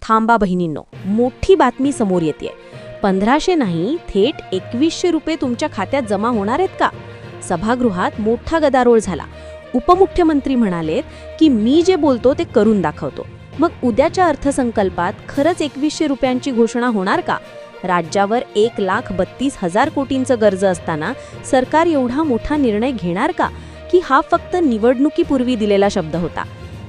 थांबा बहिणींनो, मोठी बातमी समोर येते. 1500 नाही, थेट 2100 रुपये तुमच्या खात्यात जमा होणार आहेत का? सभागृहात मोठा गदारोळ झाला. उपमुख्यमंत्री म्हणालेत की मी जे बोलतो ते करून दाखवतो. मग उद्याच्या अर्थसंकल्पात खरंच 2100 रुपयांची घोषणा होणार का? राज्यावर 1,32,000 कोटींचं कर्ज असताना सरकार एवढा मोठा निर्णय घेणार का? की हा फक्त निवडणुकीपूर्वी दिलेला शब्द होता?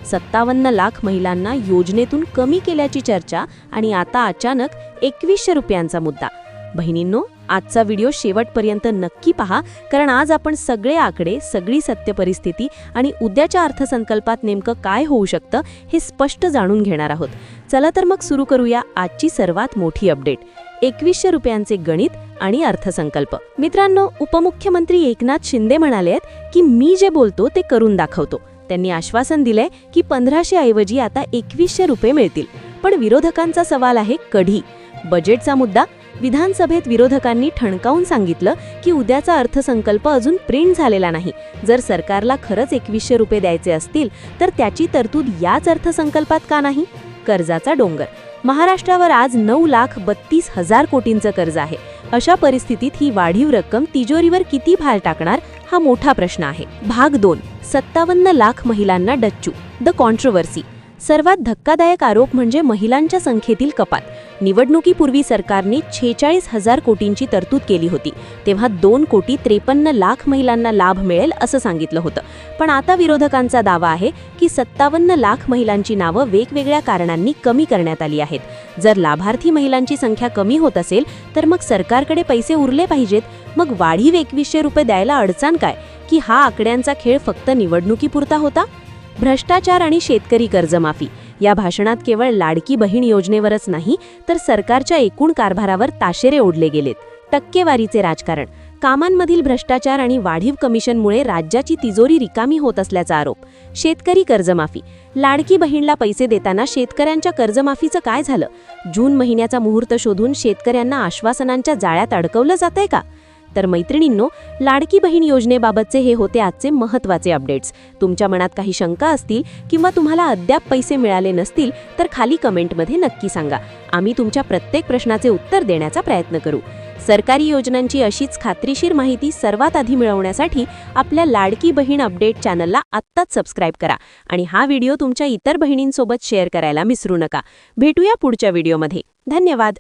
57 लाख महिलांना योजनेतून कमी केल्याची चर्चा आणि आता अचानक 2100 रुपयांचा मुद्दा. बहिणींनो, आजचा व्हिडिओ शेवटपर्यंत नक्की पहा, कारण आज आपण सगळे आकडे, सगळी सत्य परिस्थिती आणि उद्याच्या अर्थसंकल्पात नेमकं काय होऊ शकतं हे स्पष्ट जाणून घेणार आहोत. चला तर मग सुरू करूया आजची सर्वात मोठी अपडेट, 2100 रुपयांचे गणित आणि अर्थसंकल्प. मित्रांनो, उपमुख्यमंत्री एकनाथ शिंदे म्हणाले की मी जे बोलतो ते करून दाखवतो. त्यांनी आश्वासन दिलंय की 1500 ऐवजी आता 2100 रुपये मिळतील. पण विरोधकांचा सवाल आहे, कधी? बजेटचा मुद्दा. विधानसभेत विरोधकांनी ठणकावून सांगितलं की उद्याचा अर्थसंकल्प अजून प्रिंट झालेला नाही. जर सरकारला खरंच 2100 रुपये द्यायचे असतील तर त्याची तरतूद याच अर्थसंकल्पात का नाही? कर्जाचा डोंगर. महाराष्ट्रावर आज 9,32,000 कोटींचं कर्ज आहे. अशा परिस्थितीत ही वाढीव रक्कम तिजोरीवर किती भार टाकणार हा मोठा प्रश्न आहे. भाग 2, 57 लाख महिलांना डच्चू, द कॉन्ट्रोवर्सी. सर्वात धक्कादायक आरोप म्हणजे महिलांच्या संख्येतील कपात. निवडणुकीपूर्वी सरकारने 46,000 कोटींची तरतूद केली होती. तेव्हा 2,53,00,000 महिलांना लाभ मिळेल असं सांगितलं होतं. पण आता विरोधकांचा दावा आहे की 57 लाख महिलांची नावं वेगवेगळ्या कारणांनी कमी करण्यात आली आहेत. जर लाभार्थी महिलांची संख्या कमी होत असेल तर मग सरकारकडे पैसे उरले पाहिजेत. मग वाढीव 2100 रुपये द्यायला अडचण काय? की हा आकड्यांचा खेळ फक्त निवडणुकीपुरता होता? भ्रष्टाचार आणि शेतकरी कर्जमाफी. या भाषणात केवळ लाडकी बहीण योजनेवरच नाही तर सरकारच्या एकूण कारभारावर ताशेरे ओढले गेलेत. टक्केवारीचे राजकारण. कामांमधील भ्रष्टाचार आणि वाढीव कमिशनमुळे राज्याची तिजोरी रिकामी होत असल्याचा आरोप. शेतकरी कर्जमाफी. लाडकी बहीणला पैसे देताना शेतकऱ्यांच्या कर्जमाफीचं काय झालं? जून महिन्याचा मुहूर्त शोधून शेतकऱ्यांना आश्वासनांच्या जाळ्यात अडकवलं जातंय का? तर मैत्रिणींनो, लाडकी बहीण योजनेबाबतचे हे होते आजचे महत्त्वाचे अपडेट्स. तुमच्या मनात काही शंका असतील किंवा तुम्हाला अद्याप पैसे मिळाले नसतील तर खाली कमेंटमध्ये नक्की सांगा. आम्ही तुमच्या प्रत्येक प्रश्नाचे उत्तर देण्याचा प्रयत्न करू. सरकारी योजनांची अशीच खात्रीशीर माहिती सर्वात आधी मिळवण्यासाठी आपल्या लाडकी बहीण अपडेट चॅनलला आत्ताच सबस्क्राईब करा आणि हा व्हिडिओ तुमच्या इतर बहिणींसोबत शेअर करायला विसरू नका. भेटूया पुढच्या व्हिडिओमध्ये. धन्यवाद.